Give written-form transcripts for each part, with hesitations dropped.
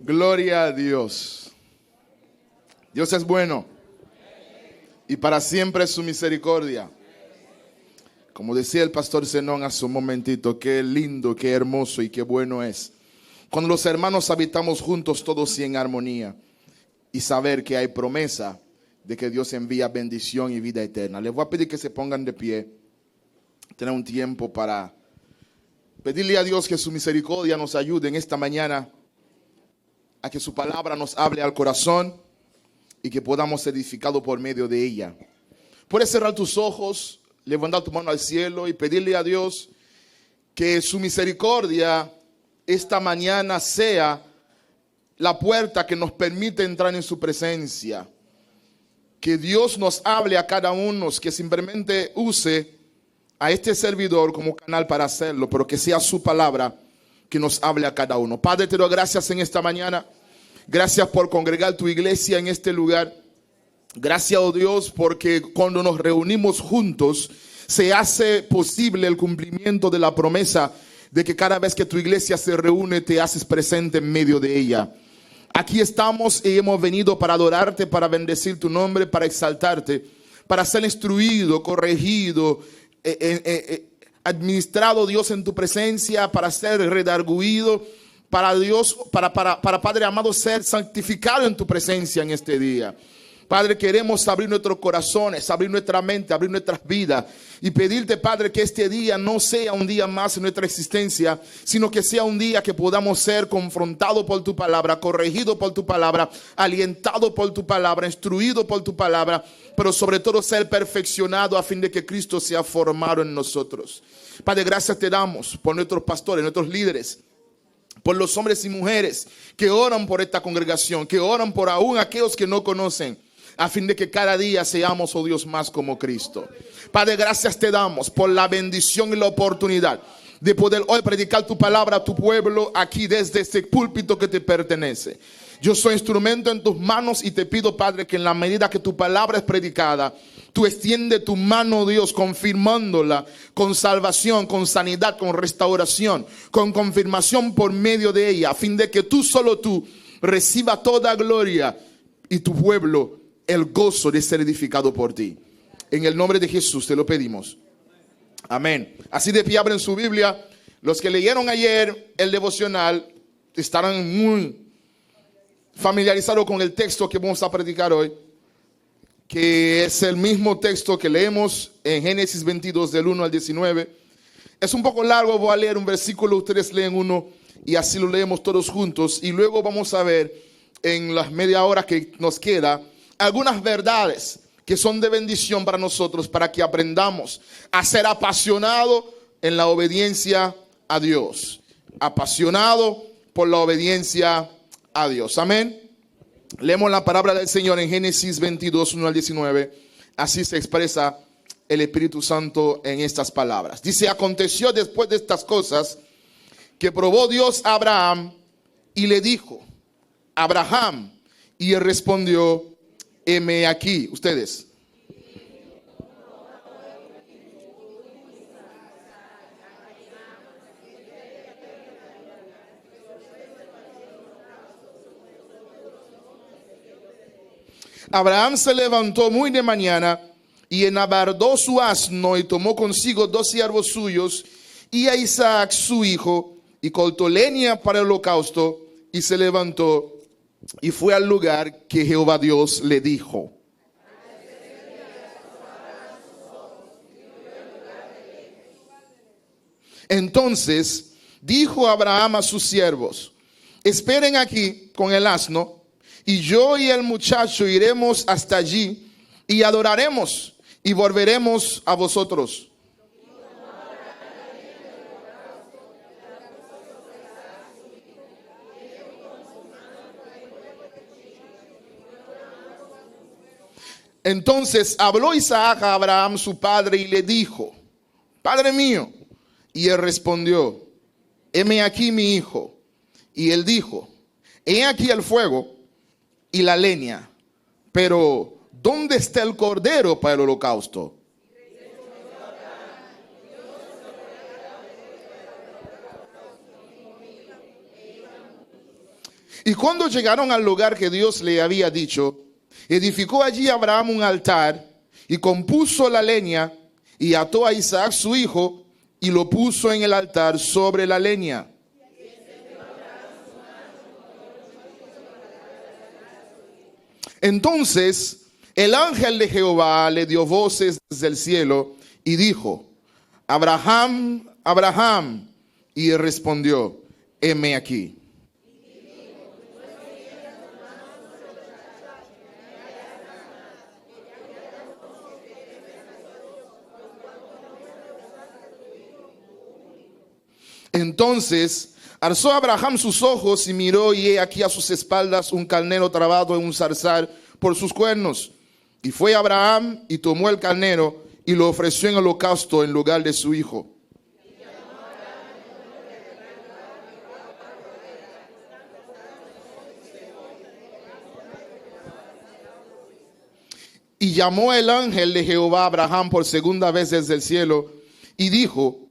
Gloria a Dios. Dios es bueno y para siempre es su misericordia. Como decía el pastor Zenón hace un momentito, qué lindo, qué hermoso y qué bueno es cuando los hermanos habitamos juntos todos y en armonía, y saber que hay promesa de que Dios envía bendición y vida eterna. Les voy a pedir que se pongan de pie. Tener un tiempo para pedirle a Dios que su misericordia nos ayude en esta mañana a que su palabra nos hable al corazón y que podamos ser edificados por medio de ella. Puedes cerrar tus ojos, levantar tu mano al cielo y pedirle a Dios que su misericordia esta mañana sea la puerta que nos permite entrar en su presencia. Que Dios nos hable a cada uno, que simplemente use a este servidor como canal para hacerlo, pero que sea su palabra que nos hable a cada uno. Padre, te doy gracias en esta mañana. Gracias por congregar tu iglesia en este lugar. Gracias, oh Dios, porque cuando nos reunimos juntos se hace posible el cumplimiento de la promesa de que cada vez que tu iglesia se reúne te haces presente en medio de ella. Aquí estamos y hemos venido para adorarte, para bendecir tu nombre, para exaltarte, para ser instruido, corregido, administrado, Dios, en tu presencia, para ser redarguido, para Dios, para Padre amado, ser santificado en tu presencia en este día. Padre, queremos abrir nuestros corazones, abrir nuestra mente, abrir nuestras vidas y pedirte, Padre, que este día no sea un día más en nuestra existencia, sino que sea un día que podamos ser confrontados por tu palabra, corregidos por tu palabra, alientados por tu palabra, instruidos por tu palabra, pero sobre todo ser perfeccionados a fin de que Cristo sea formado en nosotros. Padre, gracias te damos por nuestros pastores, nuestros líderes, por los hombres y mujeres que oran por esta congregación, que oran por aún aquellos que no conocen, a fin de que cada día seamos, oh Dios, más como Cristo. Padre, gracias te damos por la bendición y la oportunidad de poder hoy predicar tu palabra a tu pueblo aquí desde este púlpito que te pertenece. Yo soy instrumento en tus manos y te pido, Padre, que en la medida que tu palabra es predicada, tú extiende tu mano, Dios, confirmándola con salvación, con sanidad, con restauración, con confirmación por medio de ella, a fin de que tú, solo tú, reciba toda gloria y tu pueblo el gozo de ser edificado por ti. En el nombre de Jesús te lo pedimos. Amén. Así de pie, abren su Biblia. Los que leyeron ayer el devocional estarán muy familiarizados con el texto que vamos a predicar hoy, que es el mismo texto que leemos en Génesis 22 del 1 al 19. Es un poco largo, voy a leer un versículo, ustedes leen uno y así lo leemos todos juntos. Y luego vamos a ver en las media hora que nos queda algunas verdades que son de bendición para nosotros, para que aprendamos a ser apasionados en la obediencia a Dios. Apasionado por la obediencia a Dios. Amén. Leemos la palabra del Señor en Génesis 22, 1 al 19. Así se expresa el Espíritu Santo en estas palabras. Dice: aconteció después de estas cosas que probó Dios a Abraham y le dijo: Abraham. Y él respondió: heme aquí. Ustedes. Abraham se levantó muy de mañana y enabardó su asno y tomó consigo 2 siervos suyos y a Isaac su hijo, y cortó leña para el holocausto, y se levantó y fue al lugar que Jehová Dios le dijo. Entonces dijo Abraham a sus siervos: esperen aquí con el asno, y yo y el muchacho iremos hasta allí y adoraremos y volveremos a vosotros. Entonces habló Isaac a Abraham su padre y le dijo: Padre mío. Y él respondió: heme aquí mi hijo. Y él dijo: he aquí el fuego y la leña, pero ¿dónde está el cordero para el holocausto? Y cuando llegaron al lugar que Dios le había dicho, edificó allí Abraham un altar y compuso la leña y ató a Isaac su hijo y lo puso en el altar sobre la leña. Entonces el ángel de Jehová le dio voces desde el cielo y dijo: Abraham, Abraham. Y él respondió: heme aquí. Entonces alzó Abraham sus ojos y miró, y he aquí a sus espaldas un carnero trabado en un zarzal por sus cuernos. Y fue Abraham y tomó el carnero y lo ofreció en holocausto en lugar de su hijo. Y llamó el ángel de Jehová a Abraham por segunda vez desde el cielo y dijo: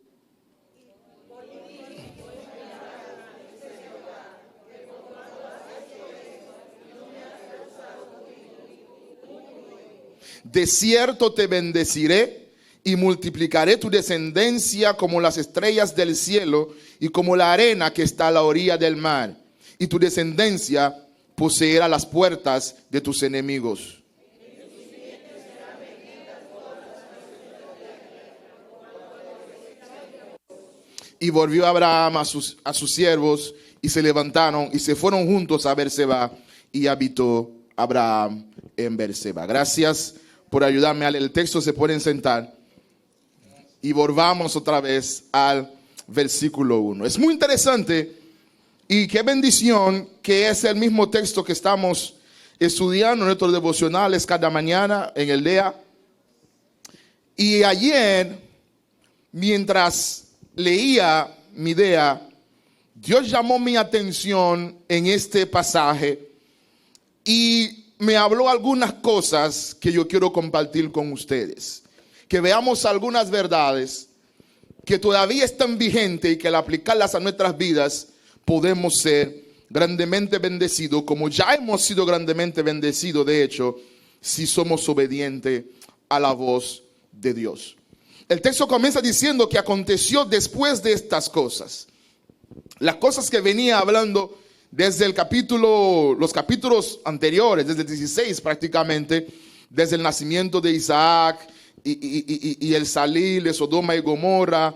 de cierto te bendeciré y multiplicaré tu descendencia como las estrellas del cielo y como la arena que está a la orilla del mar. Y tu descendencia poseerá las puertas de tus enemigos. Y volvió Abraham a sus siervos y se levantaron y se fueron juntos a Berseba, y habitó Abraham en Berseba. Gracias por ayudarme a leer el texto. Se pueden sentar y volvamos otra vez al versículo 1. Es muy interesante y qué bendición que es el mismo texto que estamos estudiando en nuestros devocionales cada mañana en el día. Y ayer, mientras leía mi idea, Dios llamó mi atención en este pasaje y me habló algunas cosas que yo quiero compartir con ustedes. Que veamos algunas verdades que todavía están vigentes y que al aplicarlas a nuestras vidas podemos ser grandemente bendecidos, como ya hemos sido grandemente bendecidos, de hecho, si somos obedientes a la voz de Dios. El texto comienza diciendo que aconteció después de estas cosas. Las cosas que venía hablando desde los capítulos anteriores, desde el 16 prácticamente, desde el nacimiento de Isaac y el salir de Sodoma y Gomorra,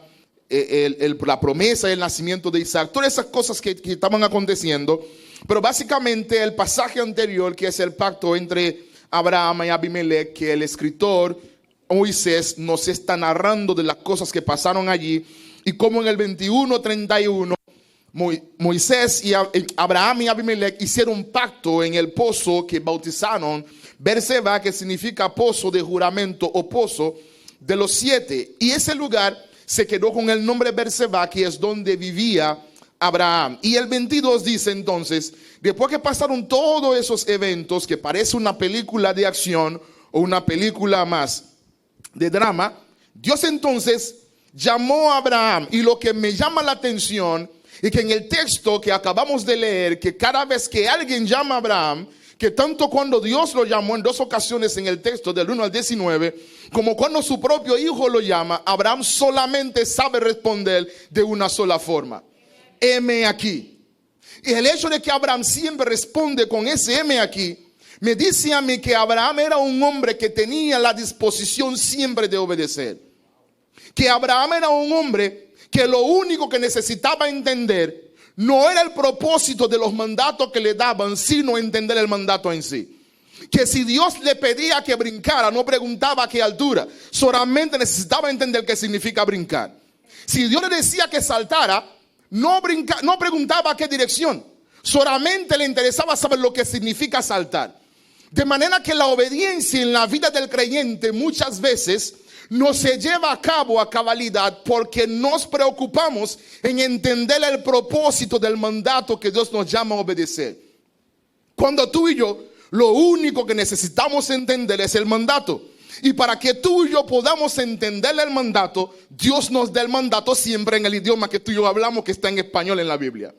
la promesa del nacimiento de Isaac, todas esas cosas que estaban aconteciendo. Pero básicamente el pasaje anterior, que es el pacto entre Abraham y Abimelech, que el escritor Moisés nos está narrando de las cosas que pasaron allí, y como en el 21:31 Moisés y Abraham y Abimelech hicieron un pacto en el pozo que bautizaron Berseba, que significa pozo de juramento o pozo de los 7, y ese lugar se quedó con el nombre Berseba, que es donde vivía Abraham. Y el 22 dice entonces: después que pasaron todos esos eventos, que parece una película de acción o una película más de drama, Dios entonces llamó a Abraham. Y lo que me llama la atención es que en el texto que acabamos de leer, que cada vez que alguien llama a Abraham, que tanto cuando Dios lo llamó en 2 ocasiones en el texto del 1 al 19, como cuando su propio hijo lo llama, Abraham solamente sabe responder de una sola forma: heme aquí. Y el hecho de que Abraham siempre responde con ese heme aquí, me dice a mí que Abraham era un hombre que tenía la disposición siempre de obedecer. Que Abraham era un hombre que lo único que necesitaba entender no era el propósito de los mandatos que le daban, sino entender el mandato en sí. Que si Dios le pedía que brincara, no preguntaba a qué altura, solamente necesitaba entender qué significa brincar. Si Dios le decía que saltara, no preguntaba a qué dirección, solamente le interesaba saber lo que significa saltar. De manera que la obediencia en la vida del creyente muchas veces no se lleva a cabo a cabalidad porque nos preocupamos en entender el propósito del mandato que Dios nos llama a obedecer. Cuando tú y yo, lo único que necesitamos entender es el mandato. Y para que tú y yo podamos entender el mandato, Dios nos da el mandato siempre en el idioma que tú y yo hablamos, que está en español en la Biblia.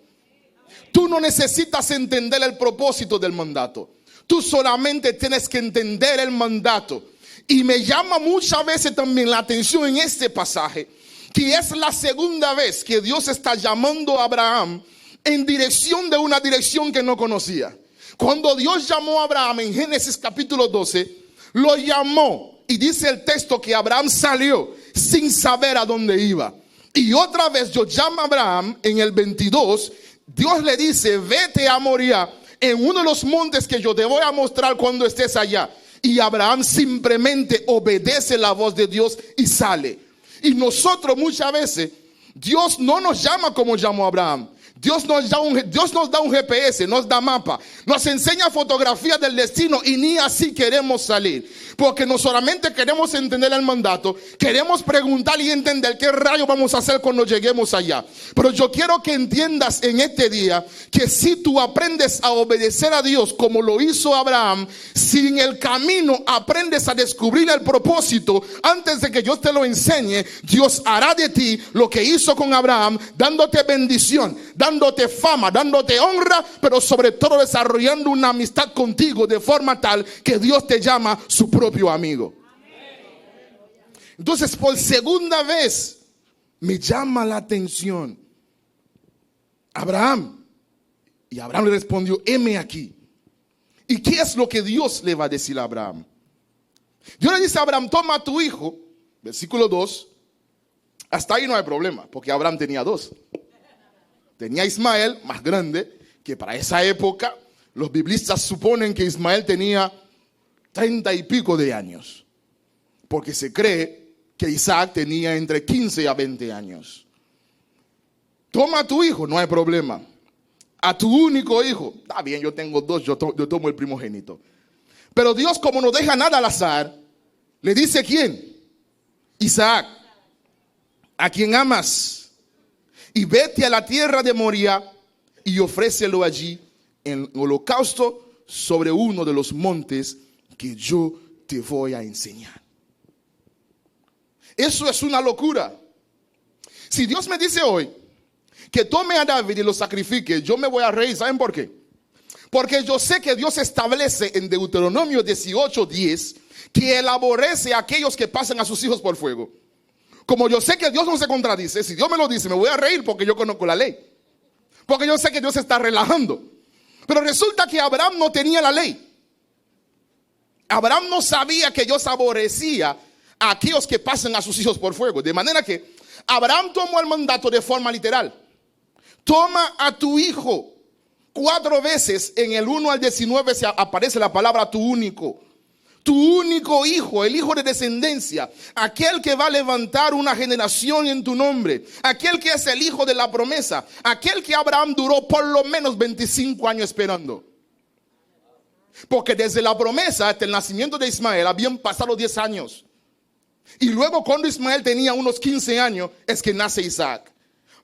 Tú no necesitas entender el propósito del mandato. Tú solamente tienes que entender el mandato. Y me llama muchas veces también la atención en este pasaje, que es la segunda vez que Dios está llamando a Abraham en dirección de una dirección que no conocía. Cuando Dios llamó a Abraham en Génesis capítulo 12, lo llamó y dice el texto que Abraham salió sin saber a dónde iba. Y otra vez Dios llama a Abraham en el 22, Dios le dice, vete a Moriah, en uno de los montes que yo te voy a mostrar cuando estés allá. Y Abraham simplemente obedece la voz de Dios y sale. Y nosotros muchas veces, Dios no nos llama como llamó a Abraham. Dios nos da un GPS, nos da mapa, nos enseña fotografías del destino y ni así queremos salir. Porque no solamente queremos entender el mandato, queremos preguntar y entender qué rayos vamos a hacer cuando lleguemos allá. Pero yo quiero que entiendas en este día que si tú aprendes a obedecer a Dios como lo hizo Abraham, si en el camino aprendes a descubrir el propósito antes de que Dios te lo enseñe, Dios hará de ti lo que hizo con Abraham, dándote bendición, dándote fama, dándote honra, pero sobre todo desarrollando una amistad contigo de forma tal que Dios te llama su propio amigo. Entonces, por segunda vez me llama la atención Abraham. Y Abraham le respondió, heme aquí. ¿Y qué es lo que Dios le va a decir a Abraham? Dios le dice a Abraham, toma a tu hijo, versículo 2. Hasta ahí no hay problema, porque Abraham tenía dos. Tenía a Ismael, más grande, que para esa época los biblistas suponen que Ismael tenía 30 y pico de años, porque se cree que Isaac tenía entre 15 a 20 años. Toma a tu hijo, no hay problema. A tu único hijo, está bien, yo tengo dos, yo tomo el primogénito. Pero Dios, como no deja nada al azar, le dice ¿quién? Isaac, a quien amas, y vete a la tierra de Moriah y ofrécelo allí en holocausto sobre uno de los montes que yo te voy a enseñar. Eso es una locura. Si Dios me dice hoy que tome a David y lo sacrifique, yo me voy a reír. ¿Saben por qué? Porque yo sé que Dios establece en Deuteronomio 18:10 que él aborrece a aquellos que pasan a sus hijos por fuego. Como yo sé que Dios no se contradice, si Dios me lo dice, me voy a reír porque yo conozco la ley. Porque yo sé que Dios se está relajando. Pero resulta que Abraham no tenía la ley. Abraham no sabía que Dios aborrecía a aquellos que pasan a sus hijos por fuego. De manera que Abraham tomó el mandato de forma literal. Toma a tu hijo. 4 veces en el 1 al 19 se aparece la palabra tu único. Tu único hijo, el hijo de descendencia, aquel que va a levantar una generación en tu nombre, aquel que es el hijo de la promesa, aquel que Abraham duró por lo menos 25 años esperando. Porque desde la promesa hasta el nacimiento de Ismael habían pasado 10 años. Y luego cuando Ismael tenía unos 15 años es que nace Isaac.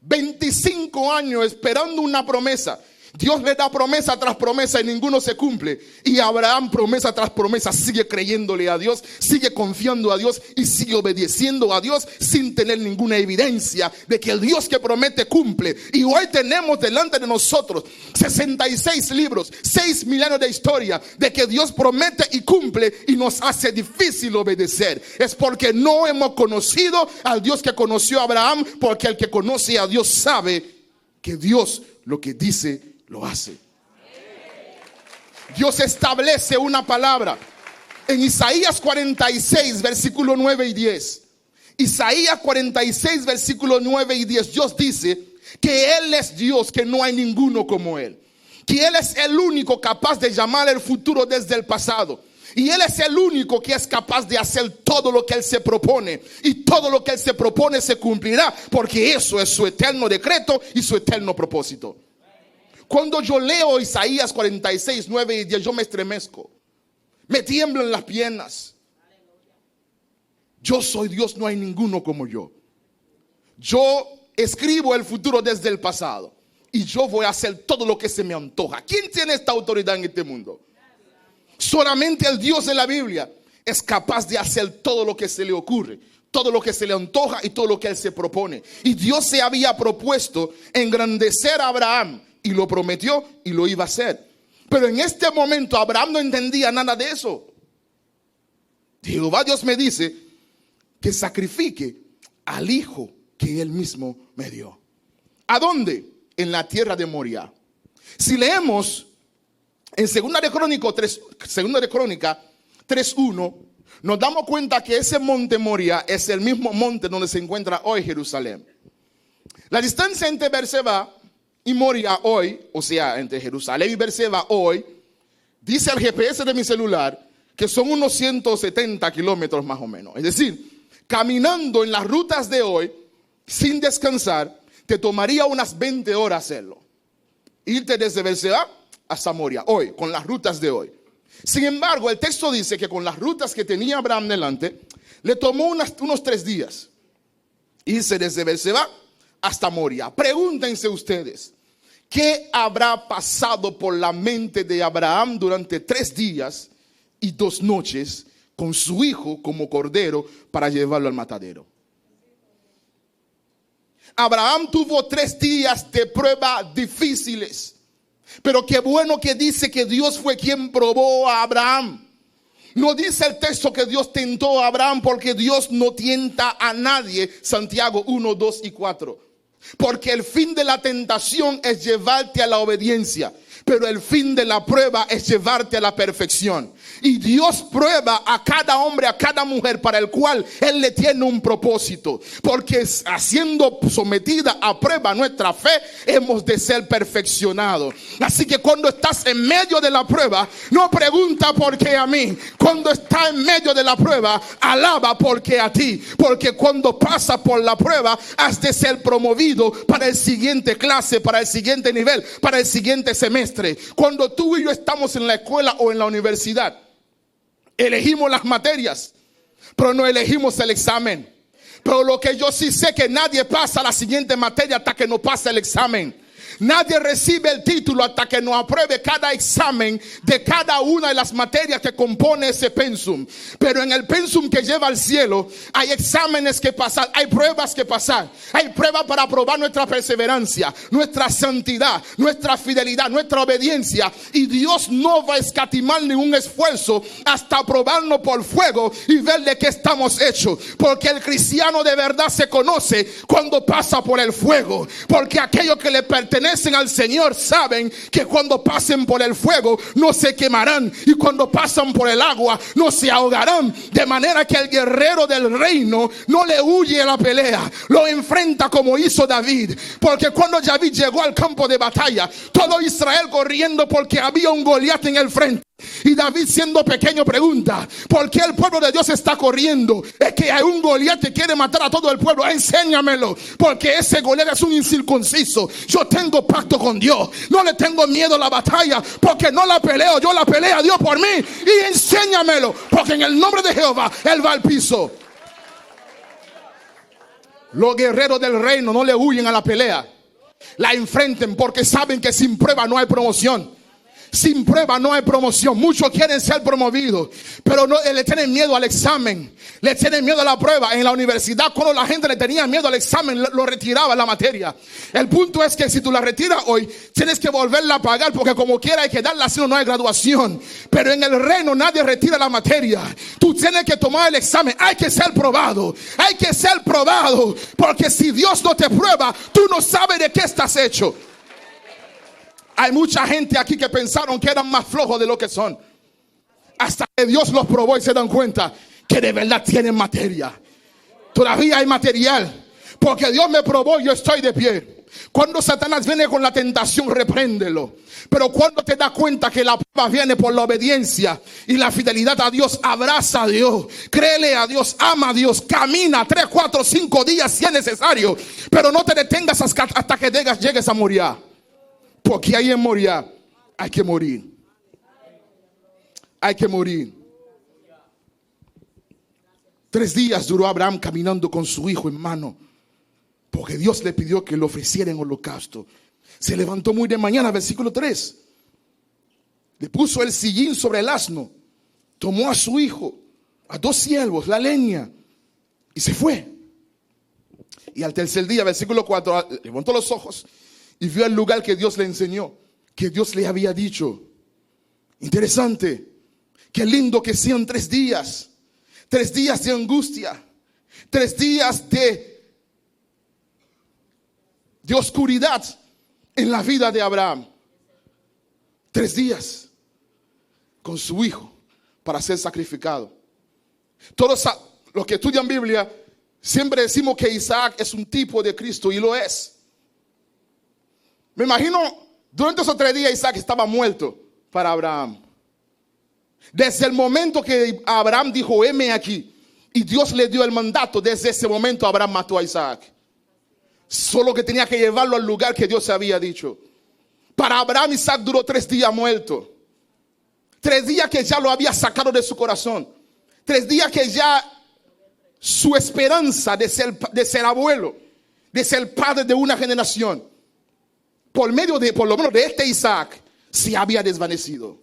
25 años esperando una promesa. Dios le da promesa tras promesa y ninguno se cumple. Y Abraham, promesa tras promesa, sigue creyéndole a Dios, sigue confiando a Dios y sigue obedeciendo a Dios sin tener ninguna evidencia de que el Dios que promete cumple. Y hoy tenemos delante de nosotros 66 libros, 6.000 años de historia de que Dios promete y cumple y nos hace difícil obedecer. Es porque no hemos conocido al Dios que conoció a Abraham, porque el que conoce a Dios sabe que Dios lo que dice lo hace. Dios establece una palabra en Isaías 46 versículo 9 y 10. Isaías 46 versículo 9 y 10. Dios dice que Él es Dios, que no hay ninguno como Él, que Él es el único capaz de llamar el futuro desde el pasado. Y Él es el único que es capaz de hacer todo lo que Él se propone. Y todo lo que Él se propone se cumplirá, porque eso es su eterno decreto y su eterno propósito. Cuando yo leo Isaías 46, 9 y 10, yo me estremezco. Me tiemblan las piernas. Yo soy Dios, no hay ninguno como yo. Yo escribo el futuro desde el pasado. Y yo voy a hacer todo lo que se me antoja. ¿Quién tiene esta autoridad en este mundo? Solamente el Dios de la Biblia es capaz de hacer todo lo que se le ocurre, todo lo que se le antoja y todo lo que Él se propone. Y Dios se había propuesto engrandecer a Abraham y lo prometió y lo iba a hacer. Pero en este momento Abraham no entendía nada de eso. Jehová Dios me dice que sacrifique al hijo que él mismo me dio. ¿A dónde? En la tierra de Moria. Si leemos en Segunda de Crónica 3:1, nos damos cuenta que ese monte Moria es el mismo monte donde se encuentra hoy Jerusalén. La distancia entre Beerseba y Moria hoy, o sea, entre Jerusalén y Beerseba hoy, dice el GPS de mi celular que son unos 170 kilómetros más o menos. Es decir, caminando en las rutas de hoy, sin descansar, te tomaría unas 20 horas hacerlo. Irte desde Beerseba hasta Moria, hoy, con las rutas de hoy. Sin embargo, el texto dice que con las rutas que tenía Abraham delante, le tomó unos 3 días. Irse desde Beerseba hasta Moria. Pregúntense ustedes, ¿qué habrá pasado por la mente de Abraham durante 3 días y 2 noches con su hijo como cordero para llevarlo al matadero? Abraham tuvo 3 días de prueba difíciles, pero qué bueno que dice que Dios fue quien probó a Abraham. No dice el texto que Dios tentó a Abraham, porque Dios no tienta a nadie. Santiago 1, 2 y 4. Porque el fin de la tentación es llevarte a la obediencia, pero el fin de la prueba es llevarte a la perfección. Y Dios prueba a cada hombre, a cada mujer, para el cual Él le tiene un propósito. Porque siendo sometida a prueba nuestra fe, hemos de ser perfeccionados. Así que cuando estás en medio de la prueba, no pregunta por qué a mí. Cuando estás en medio de la prueba, alaba por qué a ti. Porque cuando pasas por la prueba, has de ser promovido para el siguiente clase, para el siguiente nivel, para el siguiente semestre. Cuando tú y yo estamos en la escuela o en la universidad, elegimos las materias, pero no elegimos el examen. Pero lo que yo sí sé, que nadie pasa a la siguiente materia hasta que no pase el examen. Nadie recibe el título hasta que no apruebe cada examen de cada una de las materias que compone ese pensum. Pero en el pensum que lleva al cielo hay exámenes que pasar, hay pruebas que pasar. Hay pruebas para probar nuestra perseverancia, nuestra santidad, nuestra fidelidad, nuestra obediencia. Y Dios no va a escatimar ningún esfuerzo hasta probarnos por fuego y ver de qué estamos hechos. Porque el cristiano de verdad se conoce cuando pasa por el fuego. Porque aquellos que le pertenecen al Señor saben que cuando pasen por el fuego no se quemarán, y cuando pasan por el agua no se ahogarán. De manera que el guerrero del reino no le huye a la pelea, lo enfrenta como hizo David. Porque cuando David llegó al campo de batalla, todo Israel corriendo porque había un Goliat en el frente. Y David, siendo pequeño, pregunta: ¿por qué el pueblo de Dios está corriendo? Es que hay un Goliat que quiere matar a todo el pueblo. Enséñamelo, porque ese Goliat es un incircunciso. Yo tengo pacto con Dios, no le tengo miedo a la batalla, porque no la peleo yo, la pelea Dios por mí. Y enséñamelo, porque en el nombre de Jehová Él va al piso. Los guerreros del reino no le huyen a la pelea, la enfrenten, porque saben que sin prueba no hay promoción. Sin prueba no hay promoción. Muchos quieren ser promovidos, pero no, le tienen miedo al examen, le tienen miedo a la prueba. En la universidad, cuando la gente le tenía miedo al examen, lo retiraba la materia. El punto es que si tú la retiras hoy, tienes que volverla a pagar, porque como quiera hay que darla, si no, no hay graduación. Pero en el reino nadie retira la materia. Tú tienes que tomar el examen. Hay que ser probado, hay que ser probado, porque si Dios no te prueba, tú no sabes de qué estás hecho. Hay mucha gente aquí que pensaron que eran más flojos de lo que son, hasta que Dios los probó y se dan cuenta que de verdad tienen materia. Todavía hay material, porque Dios me probó y yo estoy de pie. Cuando Satanás viene con la tentación, repréndelo. Pero cuando te das cuenta que la prueba viene por la obediencia y la fidelidad a Dios, abraza a Dios, créele a Dios, ama a Dios, camina 3, 4, 5 días si es necesario, pero no te detengas hasta que llegues a morir. Porque ahí en Moria hay que morir. Hay que morir. 3 días duró Abraham caminando con su hijo en mano, porque Dios le pidió que lo ofreciera en holocausto. Se levantó muy de mañana, versículo 3. Le puso el sillín sobre el asno, tomó a su hijo, a 2 siervos, la leña, y se fue. Y al tercer día, versículo 4, levantó los ojos y vio el lugar que Dios le enseñó, que Dios le había dicho. Interesante. Qué lindo que sean 3 días. 3 días de angustia. 3 días de oscuridad en la vida de Abraham. 3 días con su hijo para ser sacrificado. Todos los que estudian Biblia siempre decimos que Isaac es un tipo de Cristo, y lo es. Me imagino durante esos 3 días Isaac estaba muerto para Abraham. Desde el momento que Abraham dijo, heme aquí, y Dios le dio el mandato, desde ese momento Abraham mató a Isaac. Solo que tenía que llevarlo al lugar que Dios había dicho. Para Abraham, Isaac duró 3 días muerto. 3 días que ya lo había sacado de su corazón. 3 días que ya su esperanza de ser abuelo, de ser padre de una generación, por medio de, por lo menos de este Isaac, se había desvanecido.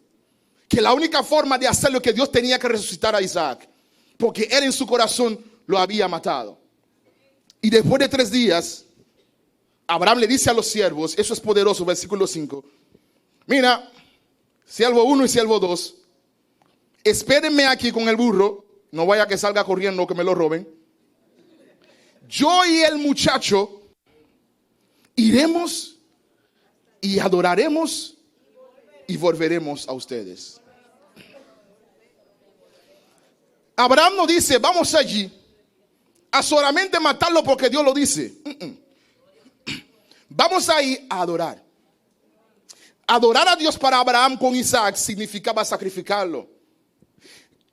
Que la única forma de hacerlo, que Dios tenía que resucitar a Isaac, porque él en su corazón lo había matado. Y después de 3 días, Abraham le dice a los siervos, eso es poderoso, versículo 5. Mira, siervo 1 y siervo 2, espérenme aquí con el burro, no vaya que salga corriendo o que me lo roben. Yo y el muchacho iremos y adoraremos y volveremos a ustedes. Abraham no dice, vamos allí a solamente matarlo porque Dios lo dice. Vamos a ir a adorar. Adorar a Dios para Abraham con Isaac significaba sacrificarlo.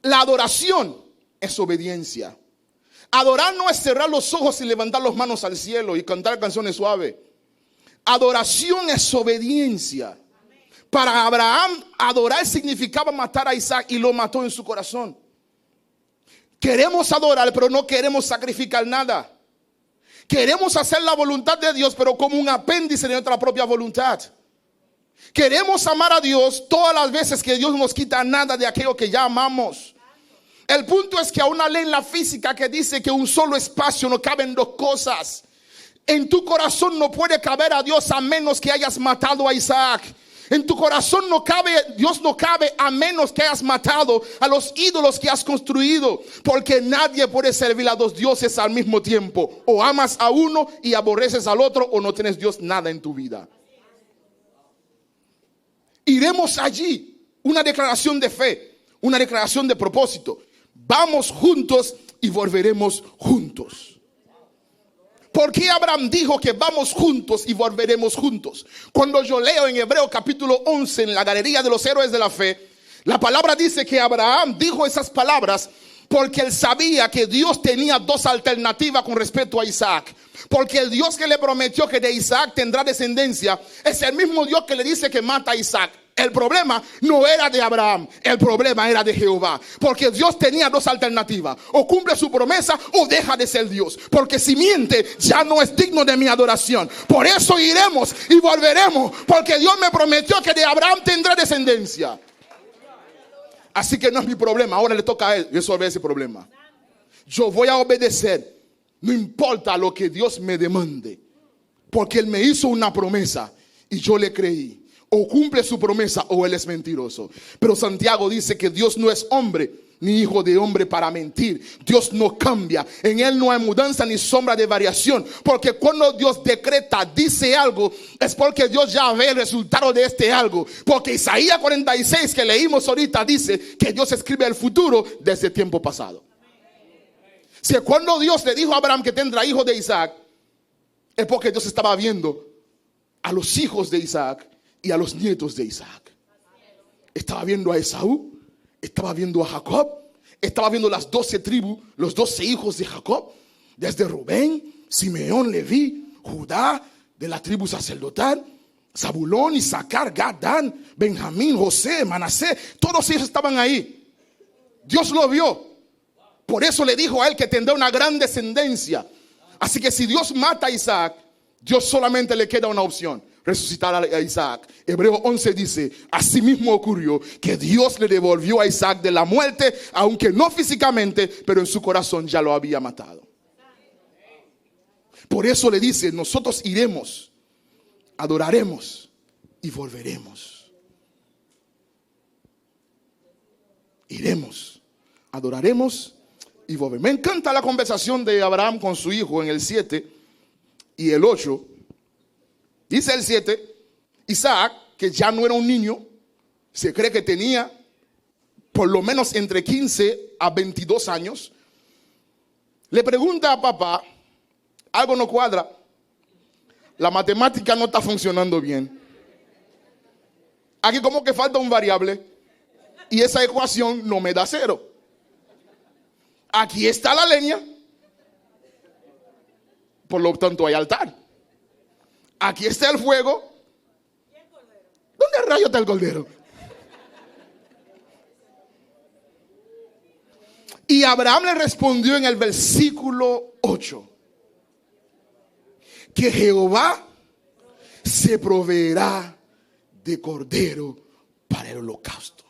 La adoración es obediencia. Adorar no es cerrar los ojos y levantar las manos al cielo y cantar canciones suaves. Adoración es obediencia. Para Abraham, adorar significaba matar a Isaac, y lo mató en su corazón. Queremos adorar, pero no queremos sacrificar nada. Queremos hacer la voluntad de Dios, pero como un apéndice de nuestra propia voluntad. Queremos amar a Dios todas las veces que Dios nos quita nada de aquello que ya amamos. El punto es que hay una ley en la física que dice que un solo espacio no caben 2 cosas. En tu corazón no puede caber a Dios a menos que hayas matado a Isaac. En tu corazón no cabe, Dios no cabe a menos que hayas matado a los ídolos que has construido. Porque nadie puede servir a 2 dioses al mismo tiempo. O amas a uno y aborreces al otro, o no tienes Dios nada en tu vida. Iremos allí, una declaración de fe, una declaración de propósito. Vamos juntos y volveremos juntos. ¿Por qué Abraham dijo que vamos juntos y volveremos juntos? Cuando yo leo en Hebreos capítulo 11, en la galería de los héroes de la fe, la palabra dice que Abraham dijo esas palabras porque él sabía que Dios tenía 2 alternativas con respecto a Isaac. Porque el Dios que le prometió que de Isaac tendrá descendencia es el mismo Dios que le dice que mata a Isaac. El problema no era de Abraham, el problema era de Jehová. Porque Dios tenía 2 alternativas: o cumple su promesa o deja de ser Dios. Porque si miente, ya no es digno de mi adoración. Por eso iremos y volveremos, porque Dios me prometió que de Abraham tendrá descendencia. Así que no es mi problema, ahora le toca a él resolver ese problema. Yo voy a obedecer, no importa lo que Dios me demande, porque él me hizo una promesa y yo le creí. O cumple su promesa o él es mentiroso. Pero Santiago dice que Dios no es hombre ni hijo de hombre para mentir. Dios no cambia, en él no hay mudanza ni sombra de variación. Porque cuando Dios decreta, dice algo, es porque Dios ya ve el resultado de este algo. Porque Isaías 46 que leímos ahorita dice que Dios escribe el futuro desde tiempo pasado. Si cuando Dios le dijo a Abraham que tendrá hijos de Isaac, es porque Dios estaba viendo a los hijos de Isaac y a los nietos de Isaac. Estaba viendo a Esaú, estaba viendo a Jacob, estaba viendo las 12 tribus, los 12 hijos de Jacob, desde Rubén, Simeón, Leví, Judá, de la tribu sacerdotal, Zabulón, Isaacar, Gad, Dan, Benjamín, José, Manasés, todos ellos estaban ahí. Dios lo vio. Por eso le dijo a él que tendrá una gran descendencia. Así que si Dios mata a Isaac, Dios solamente le queda una opción: resucitar a Isaac. Hebreos 11 dice: asimismo ocurrió que Dios le devolvió a Isaac de la muerte, aunque no físicamente, pero en su corazón ya lo había matado. Por eso le dice: nosotros iremos adoraremos y volveremos. Iremos, adoraremos y volveremos. Me encanta la conversación de Abraham con su hijo en el 7 y el 8. Dice el 7, Isaac, que ya no era un niño, se cree que tenía por lo menos entre 15 a 22 años, le pregunta a papá, algo no cuadra, la matemática no está funcionando bien. Aquí como que falta un variable y esa ecuación no me da 0. Aquí está la leña, por lo tanto hay altar. Aquí está el fuego. ¿Dónde rayo está el cordero? Y Abraham le respondió en el versículo 8 que Jehová se proveerá de cordero para el holocausto.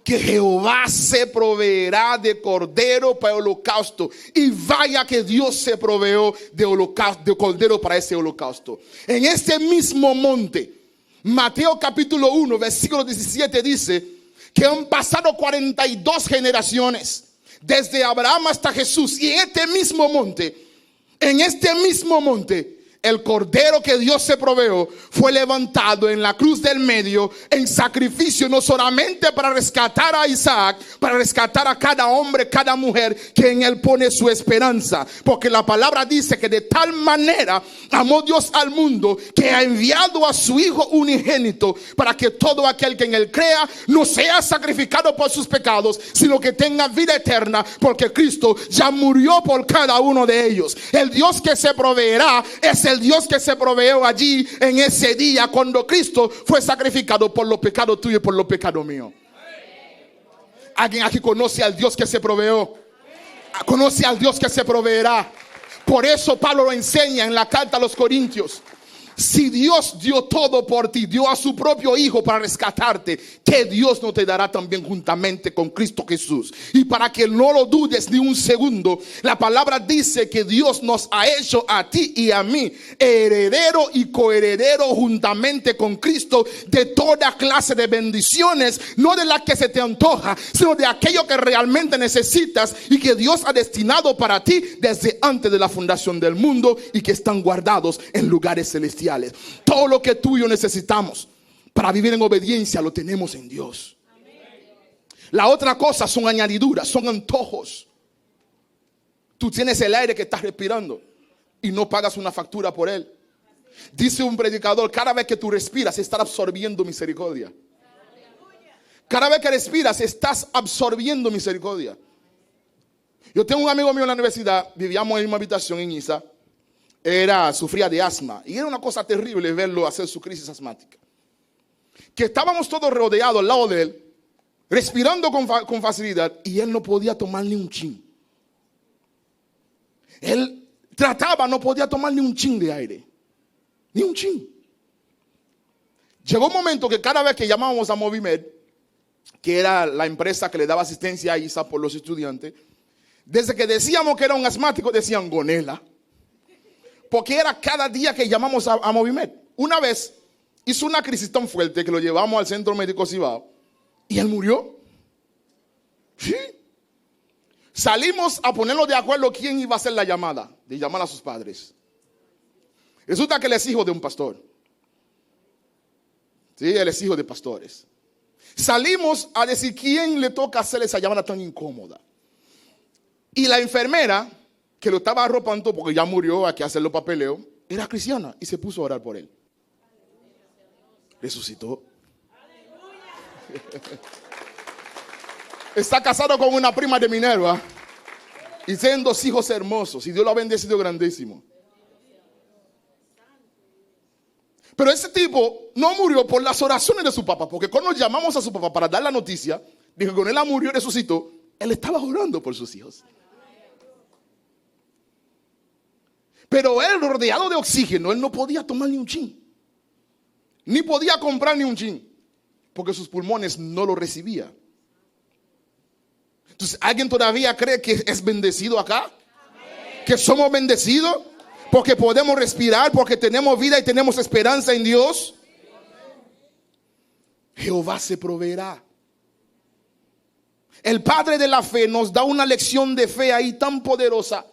Que Jehová se proveerá de cordero para el holocausto. Y vaya que Dios se proveó de cordero para ese holocausto. En este mismo monte, Mateo capítulo 1, versículo 17 dice que han pasado 42 generaciones desde Abraham hasta Jesús. Y en este mismo monte, el cordero que Dios se proveó fue levantado en la cruz del medio en sacrificio, no solamente para rescatar a Isaac, para rescatar a cada hombre, cada mujer que en él pone su esperanza. Porque la palabra dice que de tal manera amó Dios al mundo que ha enviado a su Hijo unigénito para que todo aquel que en él crea no sea sacrificado por sus pecados, sino que tenga vida eterna, porque Cristo ya murió por cada uno de ellos. El Dios que se proveerá es el Dios que se proveó allí en ese día cuando Cristo fue sacrificado por los pecados tuyos y por los pecados míos. ¿Alguien aquí conoce al Dios que se proveó? ¿Conoce al Dios que se proveerá? Por eso Pablo lo enseña en la carta a los Corintios. Si Dios dio todo por ti, dio a su propio Hijo para rescatarte, ¿qué Dios no te dará también juntamente con Cristo Jesús? Y para que no lo dudes ni un segundo, la palabra dice que Dios nos ha hecho a ti y a mí heredero y coheredero juntamente con Cristo de toda clase de bendiciones, no de las que se te antoja, sino de aquello que realmente necesitas y que Dios ha destinado para ti desde antes de la fundación del mundo y que están guardados en lugares celestiales. Todo lo que tú y yo necesitamos para vivir en obediencia lo tenemos en Dios. La otra cosa son añadiduras, son antojos. Tú tienes el aire que estás respirando y no pagas una factura por él. Dice un predicador, cada vez que tú respiras estás absorbiendo misericordia. Cada vez que respiras estás absorbiendo misericordia. Yo tengo un amigo mío en la universidad, vivíamos en la misma habitación en ISA. Sufría de asma y era una cosa terrible verlo hacer su crisis asmática. Que estábamos todos rodeados al lado de él, respirando con facilidad, y él no podía tomar ni un chin. Él trataba, no podía tomar ni un chin de aire, ni un chin. Llegó un momento que cada vez que llamábamos a Movimed, que era la empresa que le daba asistencia a ISA por los estudiantes, desde que decíamos que era un asmático decían gonela. Porque era cada día que llamamos a Movimed. Una vez hizo una crisis tan fuerte que lo llevamos al centro médico Cibao y él murió. Sí. Salimos a ponerlo de acuerdo quién iba a hacer la llamada, de llamar a sus padres. Resulta que él es hijo de un pastor. Sí, él es hijo de pastores. Salimos a decir quién le toca hacer esa llamada tan incómoda. Y la enfermera que lo estaba arropando porque ya murió, hay que hacerlo papeleo, era cristiana y se puso a orar por él. Resucitó. Está casado con una prima de Minerva y tienen 2 hijos hermosos y Dios lo ha bendecido grandísimo. Pero ese tipo no murió por las oraciones de su papá, porque cuando llamamos a su papá para dar la noticia, dijo que con él murió y resucitó, él estaba orando por sus hijos. Pero él, rodeado de oxígeno, él no podía tomar ni un chin. Ni podía comprar ni un chin. Porque sus pulmones no lo recibían. Entonces, ¿alguien todavía cree que es bendecido acá? ¿Que somos bendecidos? Porque podemos respirar, porque tenemos vida y tenemos esperanza en Dios. Jehová se proveerá. El Padre de la fe nos da una lección de fe ahí tan poderosa,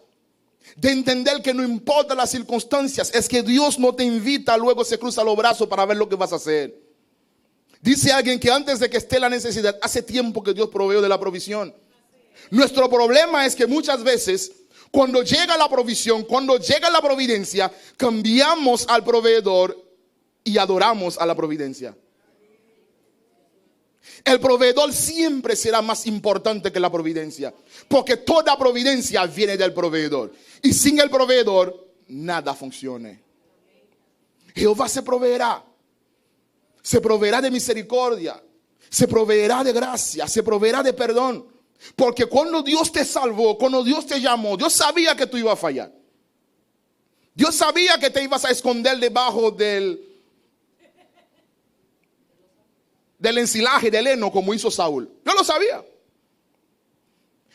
de entender que no importa las circunstancias, es que Dios no te invita, luego se cruza los brazos para ver lo que vas a hacer. Dice alguien que antes de que esté la necesidad, hace tiempo que Dios proveyó de la provisión. Nuestro problema es que muchas veces, cuando llega la provisión, cuando llega la providencia, cambiamos al proveedor y adoramos a la providencia. El proveedor siempre será más importante que la providencia, porque toda providencia viene del proveedor. Y sin el proveedor, nada funciona. Jehová se proveerá. Se proveerá de misericordia. Se proveerá de gracia. Se proveerá de perdón. Porque cuando Dios te salvó, cuando Dios te llamó, Dios sabía que tú ibas a fallar. Dios sabía que te ibas a esconder debajo del ensilaje, del heno, como hizo Saúl. Yo lo sabía.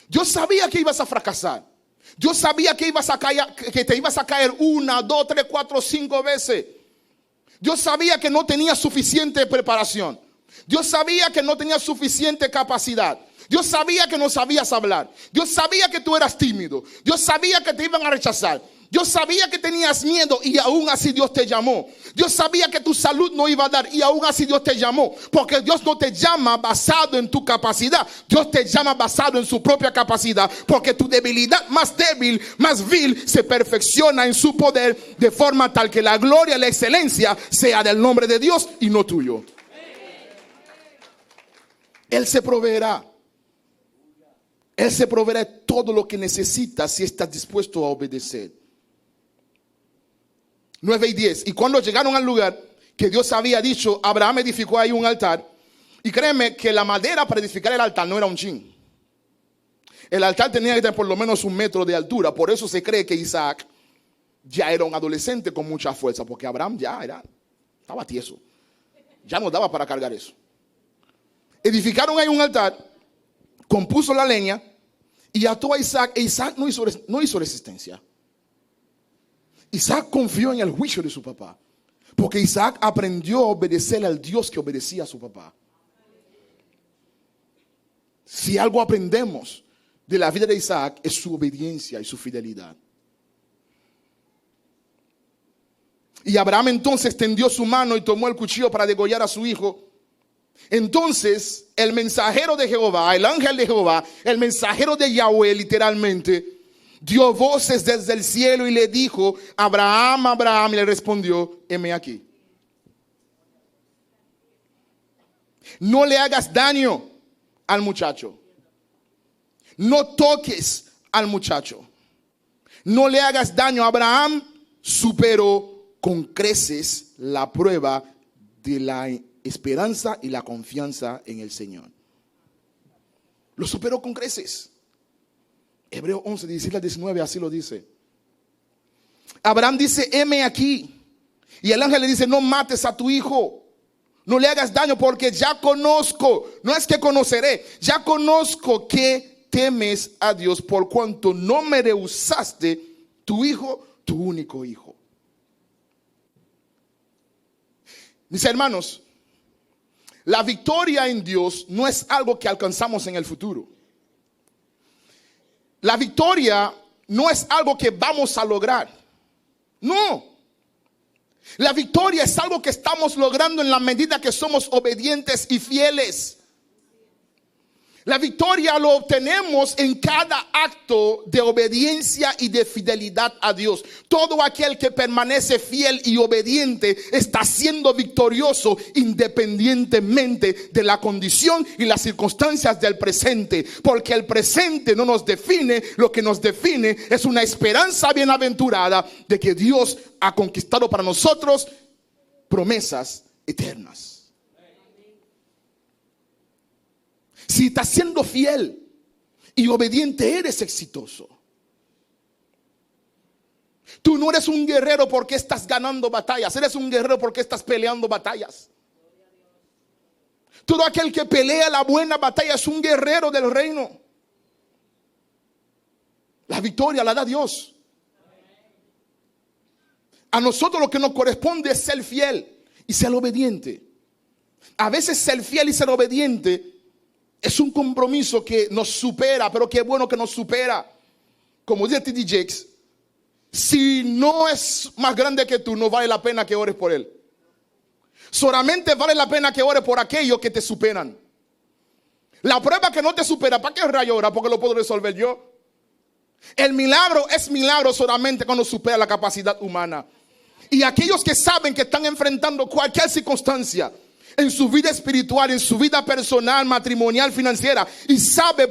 Dios sabía que ibas a fracasar. Dios sabía que te ibas a caer 1, 2, 3, 4, 5 veces. Dios sabía que no tenías suficiente preparación. Dios sabía que no tenías suficiente capacidad. Dios sabía que no sabías hablar. Dios sabía que tú eras tímido. Dios sabía que te iban a rechazar. Dios sabía que tenías miedo y aún así Dios te llamó. Dios sabía que tu salud no iba a dar y aún así Dios te llamó. Porque Dios no te llama basado en tu capacidad. Dios te llama basado en su propia capacidad. Porque tu debilidad más débil, más vil, se perfecciona en su poder de forma tal que la gloria y la excelencia sea del nombre de Dios y no tuyo. Él se proveerá. Él se proveerá todo lo que necesitas si estás dispuesto a obedecer. 9 y 10. Y cuando llegaron al lugar que Dios había dicho, Abraham edificó ahí un altar. Y créeme que la madera para edificar el altar no era un chin. El altar tenía que tener por lo menos 1 metro de altura. Por eso se cree que Isaac ya era un adolescente con mucha fuerza. Porque Abraham estaba tieso. Ya no daba para cargar eso. Edificaron ahí un altar, compuso la leña y ató a Isaac. E Isaac no hizo resistencia. Isaac confió en el juicio de su papá. Porque Isaac aprendió a obedecer al Dios que obedecía a su papá. Si algo aprendemos de la vida de Isaac es su obediencia y su fidelidad. Y Abraham entonces tendió su mano y tomó el cuchillo para degollar a su hijo. Entonces el mensajero de Jehová, el ángel de Jehová, el mensajero de Yahweh literalmente, dio voces desde el cielo y le dijo, Abraham, Abraham, y le respondió, heme aquí. No le hagas daño al muchacho. No toques al muchacho. No le hagas daño. Abraham superó con creces la prueba de la esperanza y la confianza en el Señor. Lo superó con creces. Hebreos 11, 17 al 19, así lo dice. Abraham dice, heme aquí. Y el ángel le dice, no mates a tu hijo. No le hagas daño porque ya conozco. No es que conoceré. Ya conozco que temes a Dios por cuanto no me rehusaste tu hijo, tu único hijo. Mis hermanos, la victoria en Dios no es algo que alcanzamos en el futuro. La victoria no es algo que vamos a lograr. No. La victoria es algo que estamos logrando en la medida que somos obedientes y fieles. La victoria lo obtenemos en cada acto de obediencia y de fidelidad a Dios. Todo aquel que permanece fiel y obediente está siendo victorioso independientemente de la condición y las circunstancias del presente. Porque el presente no nos define, lo que nos define es una esperanza bienaventurada de que Dios ha conquistado para nosotros promesas eternas. Si estás siendo fiel y obediente, eres exitoso. Tú no eres un guerrero porque estás ganando batallas. Eres un guerrero porque estás peleando batallas. Todo aquel que pelea la buena batalla es un guerrero del reino. La victoria la da Dios. A nosotros lo que nos corresponde es ser fiel y ser obediente. A veces ser fiel y ser obediente es un compromiso que nos supera, pero qué bueno que nos supera. Como dice T.D. Jakes, si no es más grande que tú, no vale la pena que ores por él. Solamente vale la pena que ores por aquellos que te superan. La prueba que no te supera, ¿para qué rayo orar? Porque lo puedo resolver yo. El milagro es milagro solamente cuando supera la capacidad humana. Y aquellos que saben que están enfrentando cualquier circunstancia en su vida espiritual, en su vida personal, matrimonial, financiera, y sabe,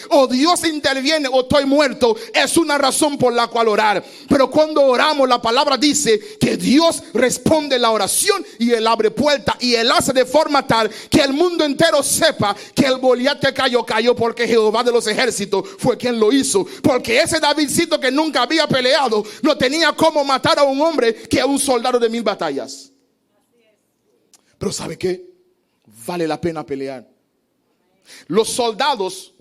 o Dios interviene o estoy muerto, es una razón por la cual orar. Pero cuando oramos, la palabra dice que Dios responde la oración y Él abre puertas y Él hace de forma tal que el mundo entero sepa que el Goliat que cayó porque Jehová de los ejércitos fue quien lo hizo. Porque ese Davidcito que nunca había peleado no tenía cómo matar a un hombre que a un soldado de 1000 batallas. Pero ¿sabe qué? Vale la pena pelear. Los soldados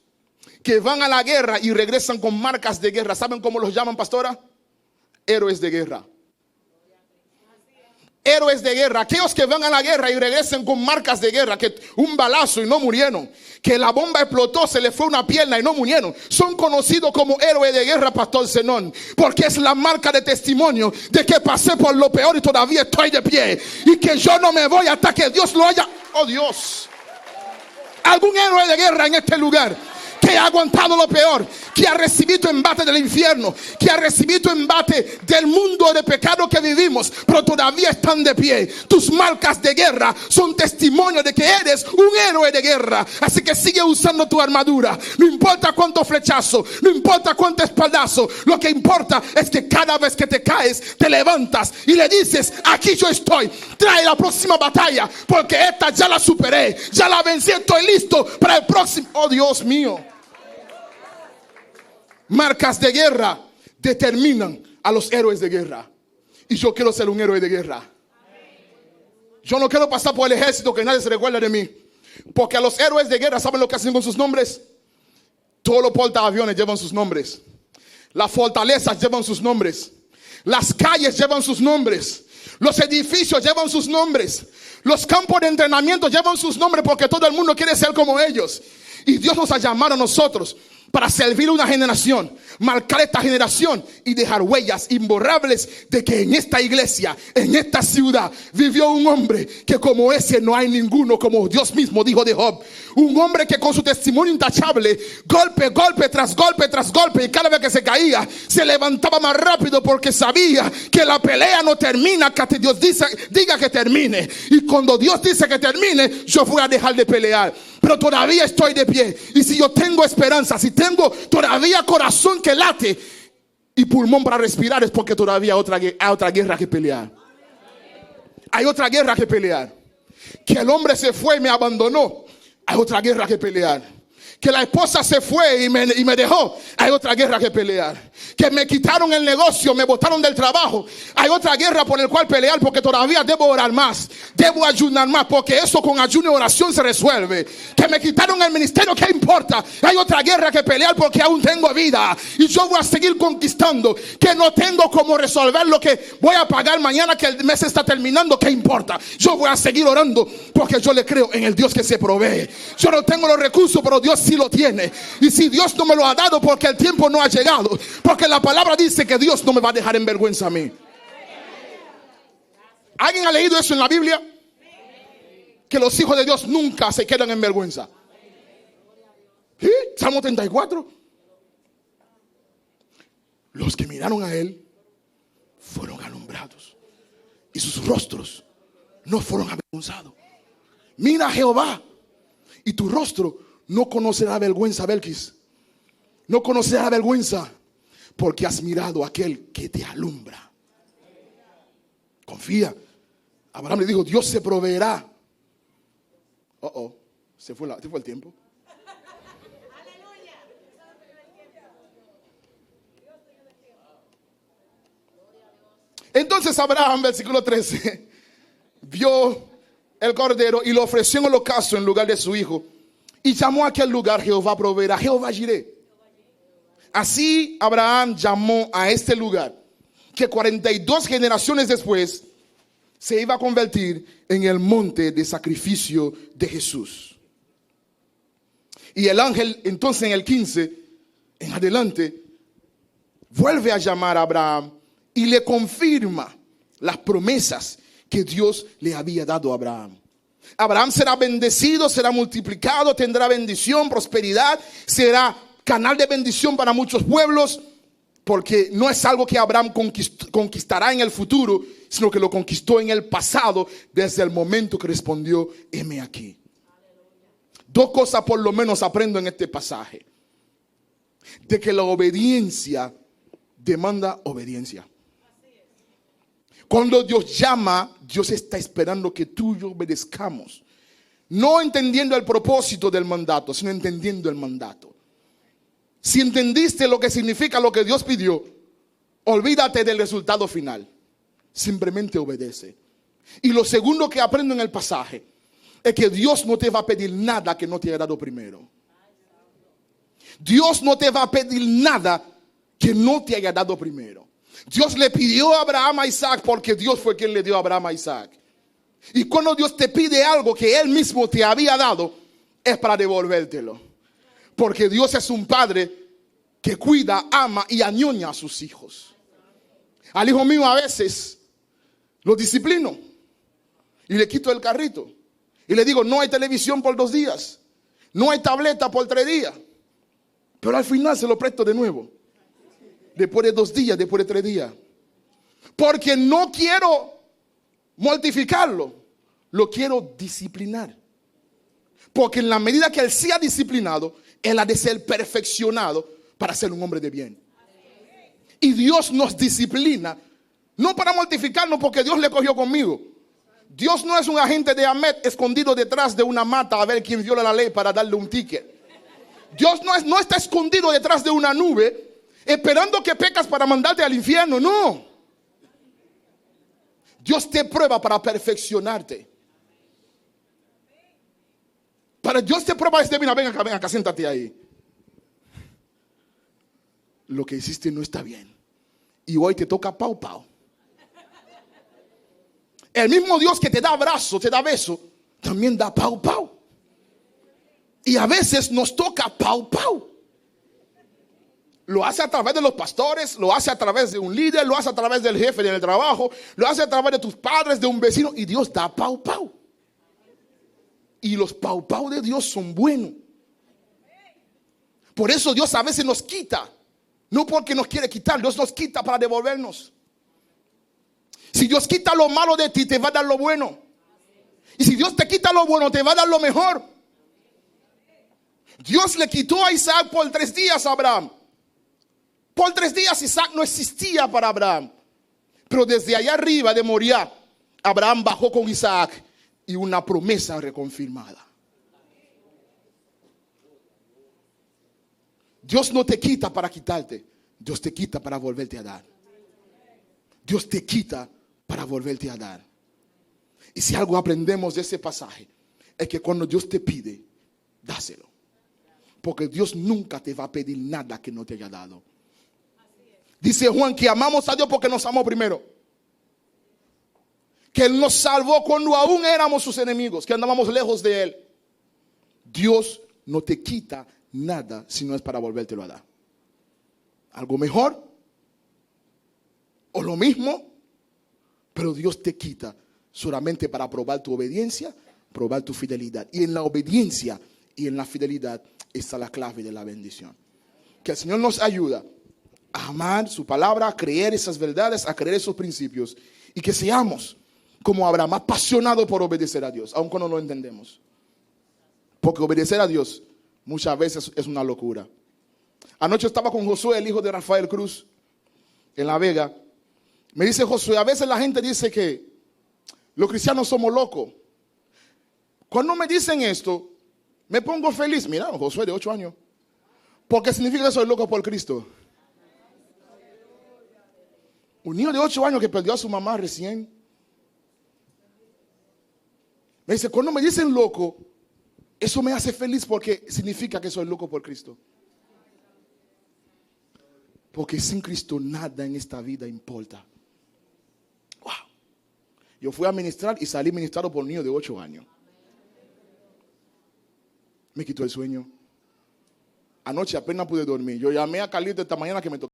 que van a la guerra y regresan con marcas de guerra, ¿saben cómo los llaman, pastora? Héroes de guerra. Héroes de guerra, aquellos que van a la guerra y regresan con marcas de guerra, que un balazo y no murieron, que la bomba explotó, se le fue una pierna y no murieron, son conocidos como héroes de guerra, pastor Zenón, porque es la marca de testimonio de que pasé por lo peor y todavía estoy de pie, y que yo no me voy hasta que Dios lo haya. Oh Dios, algún héroe de guerra en este lugar que ha aguantado lo peor, que ha recibido embate del infierno, que ha recibido embate del mundo de pecado que vivimos, pero todavía están de pie. Tus marcas de guerra son testimonio de que eres un héroe de guerra. Así que sigue usando tu armadura. No importa cuánto flechazo, no importa cuánto espaldazo, lo que importa es que cada vez que te caes, te levantas y le dices: aquí yo estoy, trae la próxima batalla, porque esta ya la superé, ya la vencí, estoy listo para el próximo. Oh Dios mío. Marcas de guerra determinan a los héroes de guerra. Y yo quiero ser un héroe de guerra. Yo no quiero pasar por el ejército que nadie se recuerde de mí. Porque a los héroes de guerra, ¿saben lo que hacen con sus nombres? Todos los portaaviones llevan sus nombres. Las fortalezas llevan sus nombres. Las calles llevan sus nombres. Los edificios llevan sus nombres. Los campos de entrenamiento llevan sus nombres, porque todo el mundo quiere ser como ellos. Y Dios nos ha llamado a nosotros para servir a una generación, marcar esta generación y dejar huellas imborrables de que en esta iglesia, en esta ciudad, vivió un hombre que como ese no hay ninguno, como Dios mismo dijo de Job. Un hombre que con su testimonio intachable, golpe tras golpe, y cada vez que se caía, se levantaba más rápido porque sabía que la pelea no termina hasta que Dios diga que termine. Y cuando Dios dice que termine, yo voy a dejar de pelear. Pero todavía estoy de pie. Y si yo tengo esperanza, si tengo todavía corazón que late y pulmón para respirar, es porque todavía hay otra guerra que pelear. Hay otra guerra que pelear. Que el hombre se fue y me abandonó, hay otra guerra que pelear. Que la esposa se fue y me dejó, hay otra guerra que pelear. Que me quitaron el negocio, me botaron del trabajo, hay otra guerra por el cual pelear, porque todavía debo orar más, debo ayunar más, porque eso con ayuno y oración se resuelve. Que me quitaron el ministerio, ¿qué importa? Hay otra guerra que pelear, porque aún tengo vida y yo voy a seguir conquistando. Que no tengo cómo resolver lo que voy a pagar mañana, que el mes está terminando, ¿qué importa? Yo voy a seguir orando, porque yo le creo en el Dios que se provee. Yo no tengo los recursos, pero Dios sí lo tiene. Y si Dios no me lo ha dado, porque el tiempo no ha llegado, porque la palabra dice que Dios no me va a dejar en vergüenza a mí. ¿Alguien ha leído eso en la Biblia? Que los hijos de Dios nunca se quedan en vergüenza. ¿Sí? Salmo 34. Los que miraron a él fueron alumbrados y sus rostros no fueron avergonzados. Mira a Jehová y tu rostro no conocerá vergüenza, Belkis. No conocerá vergüenza, porque has mirado a aquel que te alumbra. Confía. Abraham le dijo: Dios se proveerá. Se fue el tiempo. Entonces Abraham, versículo 13, vio el cordero y lo ofreció en holocausto en lugar de su hijo. Y llamó a aquel lugar: Jehová proveerá, Jehová Jireh. Así Abraham llamó a este lugar. que 42 generaciones después se iba a convertir en el monte de sacrificio de Jesús. Y el ángel entonces en el 15 en adelante vuelve a llamar a Abraham y le confirma las promesas que Dios le había dado a Abraham. Abraham será bendecido, será multiplicado, tendrá bendición, prosperidad, será canal de bendición para muchos pueblos, porque no es algo que Abraham conquistará en el futuro, sino que lo conquistó en el pasado desde el momento que respondió: heme aquí. Dos cosas por lo menos aprendo en este pasaje: de que la obediencia demanda obediencia. Cuando Dios llama, Dios está esperando que tú y yo obedezcamos. No entendiendo el propósito del mandato, sino entendiendo el mandato. Si entendiste lo que significa lo que Dios pidió, olvídate del resultado final. Simplemente obedece. Y lo segundo que aprendo en el pasaje es que Dios no te va a pedir nada que no te haya dado primero. Dios no te va a pedir nada que no te haya dado primero. Dios le pidió a Abraham a Isaac porque Dios fue quien le dio a Abraham a Isaac. Y cuando Dios te pide algo que Él mismo te había dado, es para devolvértelo. Porque Dios es un padre que cuida, ama y añoña a sus hijos. Al hijo mío a veces lo disciplino y le quito el carrito. Y le digo: no hay televisión por 2 días. No hay tableta por 3 días. Pero al final se lo presto de nuevo. Después de 2 días, después de 3 días. Porque no quiero mortificarlo, lo quiero disciplinar. Porque en la medida que él sea disciplinado, él ha de ser perfeccionado para ser un hombre de bien. Y Dios nos disciplina, no para mortificarnos, porque Dios le cogió conmigo. Dios no es un agente de AMET escondido detrás de una mata a ver quién viola la ley para darle un ticket. Dios no está escondido detrás de una nube esperando que pecas para mandarte al infierno. No. Dios te prueba para perfeccionarte. Para Dios te prueba desde: ven acá, siéntate ahí. Lo que hiciste no está bien. Y hoy te toca pau. El mismo Dios que te da abrazo, te da beso, también da pau. Y a veces nos toca pau. Lo hace a través de los pastores, lo hace a través de un líder, lo hace a través del jefe del trabajo, lo hace a través de tus padres, de un vecino, y Dios da pau. Y los pau de Dios son buenos. Por eso Dios a veces nos quita, no porque nos quiere quitar, Dios nos quita para devolvernos. Si Dios quita lo malo de ti, te va a dar lo bueno. Y si Dios te quita lo bueno, te va a dar lo mejor. Dios le quitó a Isaac por 3 días a Abraham. Por 3 días Isaac no existía para Abraham. Pero desde allá arriba de Moriah, Abraham bajó con Isaac y una promesa reconfirmada. Dios no te quita para quitarte. Dios te quita para volverte a dar. Dios te quita para volverte a dar. Y si algo aprendemos de ese pasaje, es que cuando Dios te pide, dáselo. Porque Dios nunca te va a pedir nada que no te haya dado. Dice Juan que amamos a Dios porque nos amó primero. Que Él nos salvó cuando aún éramos sus enemigos, que andábamos lejos de Él. Dios no te quita nada si no es para volvértelo a dar. Algo mejor o lo mismo, pero Dios te quita solamente para probar tu obediencia, probar tu fidelidad. Y en la obediencia y en la fidelidad está la clave de la bendición. Que el Señor nos ayuda a amar su palabra, a creer esas verdades, a creer esos principios, y que seamos como Abraham, apasionados por obedecer a Dios, aun cuando no lo entendemos. Porque obedecer a Dios muchas veces es una locura. Anoche estaba con Josué, el hijo de Rafael Cruz, en La Vega. Me dice Josué: a veces la gente dice que los cristianos somos locos. Cuando me dicen esto, me pongo feliz. Mira, Josué de 8 años. Porque significa que soy loco por Cristo. Un niño de 8 años que perdió a su mamá recién. Me dice: cuando me dicen loco, eso me hace feliz porque significa que soy loco por Cristo. Porque sin Cristo nada en esta vida importa. Wow. Yo fui a ministrar y salí ministrado por un niño de 8 años. Me quitó el sueño. Anoche apenas pude dormir. Yo llamé a Carlito esta mañana que me tocó.